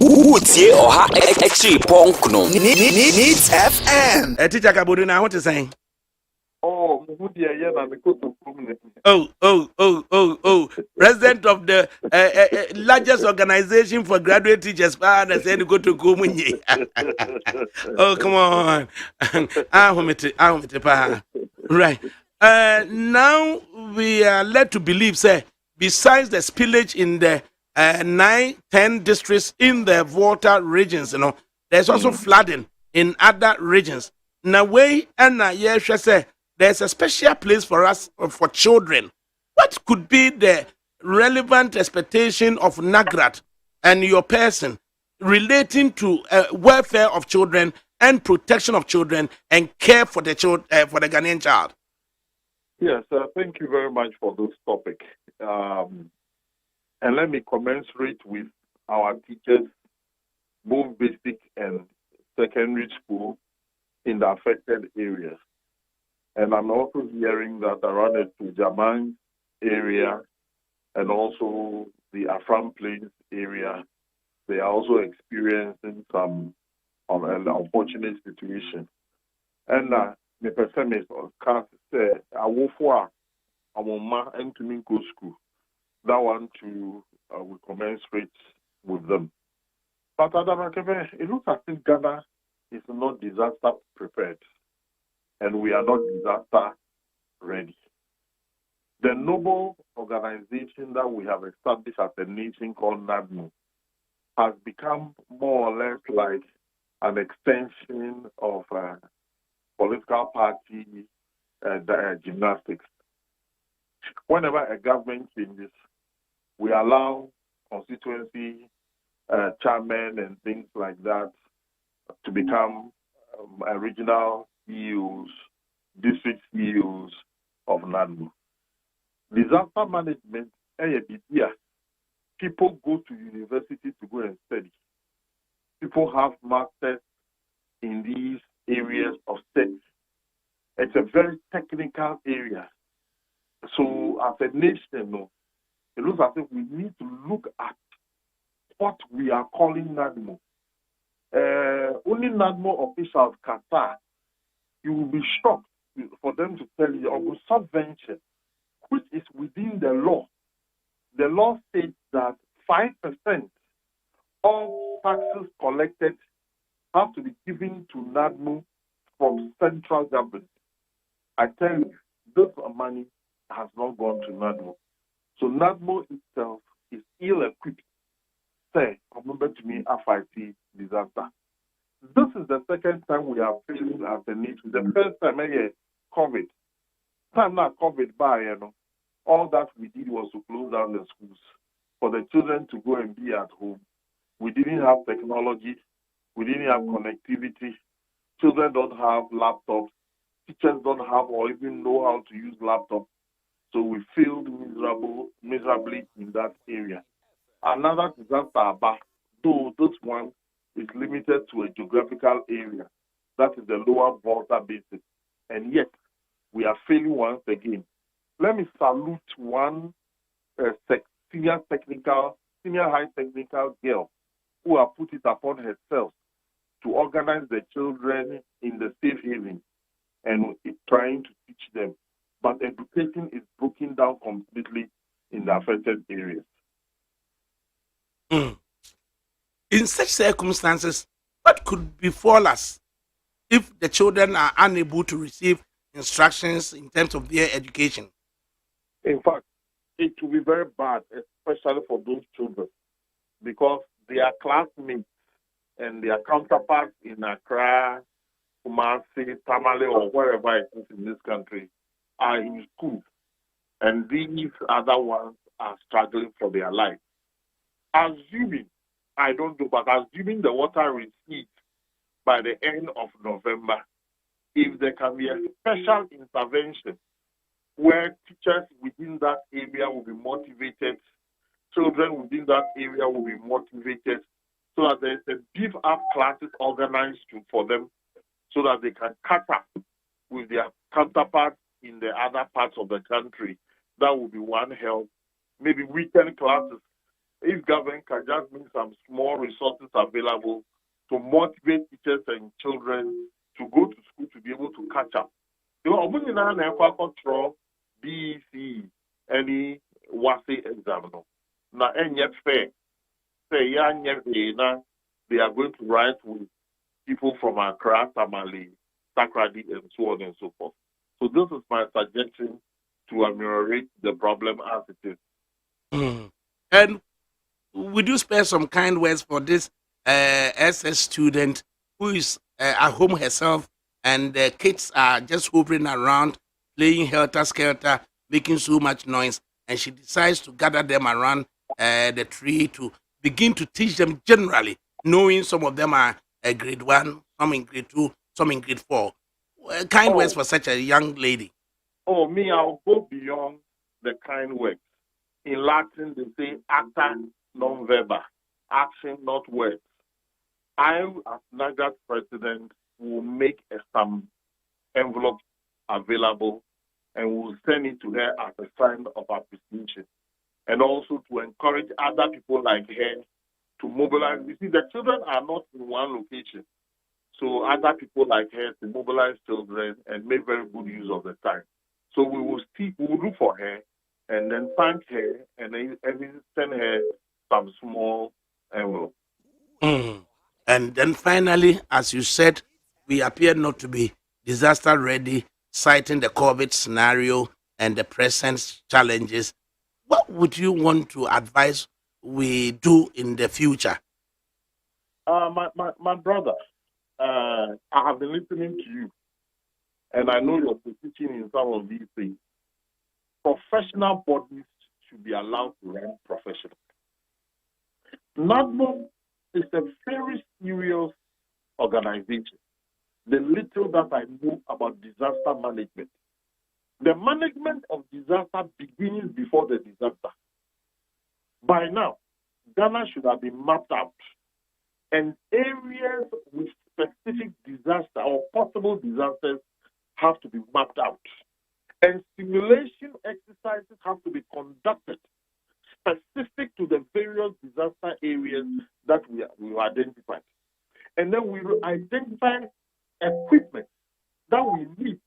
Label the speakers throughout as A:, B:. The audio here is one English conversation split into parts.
A: Utie oha echi ponkno. Needs FM.
B: Teacher Kabudu, now what to say?
C: Oh,
B: President of the largest organization for graduate teachers, father said go to Kumunye. Oh, come on. Right. Now we are led to believe, say, besides the spillage in the 9-10 districts in the water regions, there's also flooding in other regions. Now, way and say there's a special place for us for children. What could be the relevant expectation of NAGRAT and your person relating to welfare of children and protection of children and care for the for the Ghanaian child?
C: Yes, thank you very much for this topic. And let me commensurate with our teachers, both basic and secondary school, in the affected areas. And I'm also hearing that around the Tujaman area and also the Afram Plains area, they are also experiencing some unfortunate situation. And the person is say, I will for our and to Minko school. That one to we commensurate with them. But it looks as if Ghana is not disaster prepared, and we are not disaster ready. The noble organization that we have established as a nation called NAGMO has become more or less like an extension of political party gymnastics. Whenever a government changes, we allow constituency chairmen and things like that to become regional CEOs, district CEOs of NAGMO. Disaster management, people go to university to go and study. People have masters in these areas of study. It's a very technical area. So as a nation, it looks as if we need to look at what we are calling NAGMO. Only NAGMO officials can start. You will be shocked for them to tell you of subvention, which is within the law. The law states that 5% of taxes collected have to be given to NAGMO from central government. I tell you, this money has not gone to NAGMO. So NAGMO itself is ill-equipped. Say, remember to me, FIT disaster. This is the second time we are facing as a nation. The first time, COVID. Time now, COVID by, all that we did was to close down the schools for the children to go and be at home. We didn't have technology. We didn't have connectivity. Children don't have laptops. Teachers don't have or even know how to use laptops. So we failed miserably in that area. Another disaster, though this one is limited to a geographical area, that is the lower Volta basin. And yet, we are failing once again. Let me salute one senior high technical girl who has put it upon herself to organize the children in the safe haven and is trying to teach them. But education is broken down completely in the affected areas.
B: In such circumstances, what could befall us if the children are unable to receive instructions in terms of their education?
C: In fact, it will be very bad, especially for those children, because their classmates and their counterparts in Accra, Kumasi, Tamale, or wherever it is in this country are in school, and these other ones are struggling for their life. Assuming, I don't know, but assuming the water recedes by the end of November, if there can be a special intervention where teachers within that area will be motivated, children within that area will be motivated, so that there is a beef up classes organized for them so that they can catch up with their counterparts in the other parts of the country. That will be one help. Maybe weekend classes if government can just make some small resources available to motivate teachers and children to go to school to be able to catch up. BEC any WASE exam no. Now any fair. Say they are going to write with people from Accra, Tamale, Sakradi, and so on and so forth. So this is my suggestion to ameliorate the problem as it is.
B: And would you spare some kind words for this SS student who is at home herself and the kids are just hovering around, playing helter-skelter, making so much noise, and she decides to gather them around the tree to begin to teach them generally, knowing some of them are grade 1, some in grade 2, some in grade 4. Kind words for such a young lady.
C: Oh, me, I'll go beyond the kind words. In Latin, they say acta non verba, action, not words. I, as NAGRAT president, will make some envelope available and will send it to her as a sign of appreciation. And also to encourage other people like her to mobilize. You see, the children are not in one location. So other people like her to mobilize children and make very good use of the time. So we will look for her and then thank her and then send her some small envelope.
B: And then finally, as you said, we appear not to be disaster ready, citing the COVID scenario and the present challenges. What would you want to advise we do in the future?
C: My brother, I have been listening to you, and I know your position in some of these things. Professional bodies should be allowed to run professional. NAGRAT is a very serious organization. The little that I know about disaster management. The management of disaster begins before the disaster. By now, Ghana should have been mapped out, and areas with specific disaster or possible disasters have to be mapped out. And simulation exercises have to be conducted specific to the various disaster areas that we identified. And then we will identify equipment that we need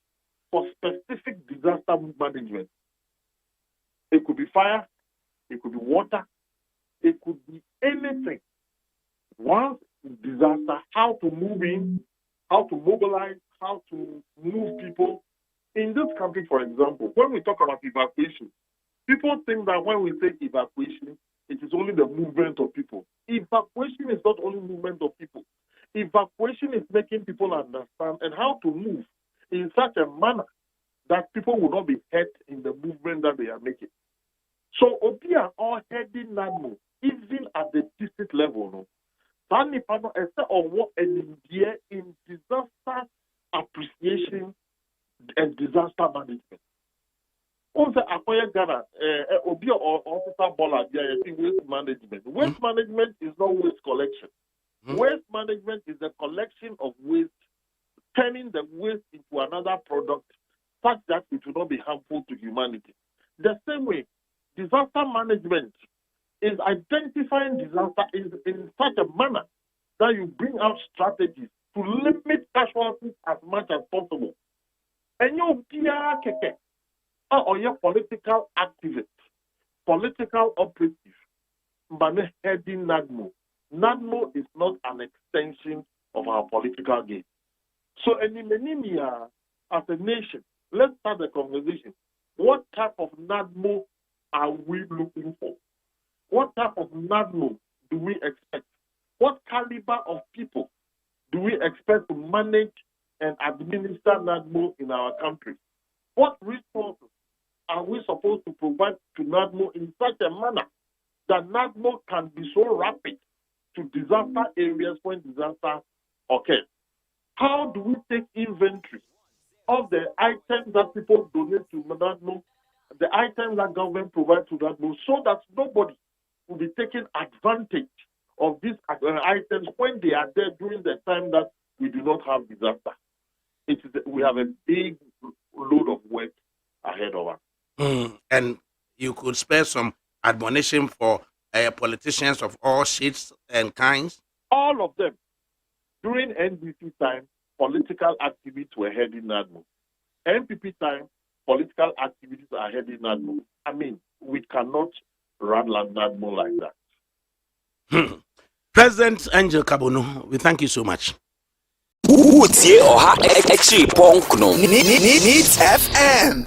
C: for specific disaster management. It could be fire, it could be water, it could be anything. Once disaster, how to move in, how to mobilize, how to move people. In this country, for example, when we talk about evacuation, people think that when we say evacuation, it is only the movement of people. Evacuation is not only movement of people. Evacuation is making people understand and how to move in such a manner that people will not be hurt in the movement that they are making. So, Obia all heading NAGRAT, even at the district level, no. Sanipano except or what in disaster appreciation and disaster management. Also, acquire Ghana, Obia or officer Bola, waste management. Waste management is not waste collection. Waste management is the collection of waste, turning the waste into another product such that it will not be harmful to humanity. The same way, disaster management is identifying disaster in such a manner that you bring out strategies to limit casualties as much as possible. And you or your political activist, political operative, but heading NAGRAT. NAGRAT is not an extension of our political game. So, as a nation, let's start the conversation. What type of NAGRAT are we looking for? What type of NAGRAT do we expect? What caliber of people do we expect to manage and administer NAGRAT in our country? What resources are we supposed to provide to NAGRAT in such a manner that NAGRAT can be so rapid to disaster areas when disaster occurs? How do we take inventory of the items that people donate to NAGRAT, the items that government provides to NAGRAT, so that nobody will be taking advantage of these items when they are there during the time that we do not have disaster? We have a big load of work ahead of us.
B: And you could spare some admonition for politicians of all shades and kinds?
C: All of them. During NDC time, political activities were heading NADMO. NPP time, political activities are heading NADMO. I mean, we cannot run NADMO like that.
B: President Angel Kabono, we thank you so much.
A: Utie Oha Echi Ponkno Needs FM.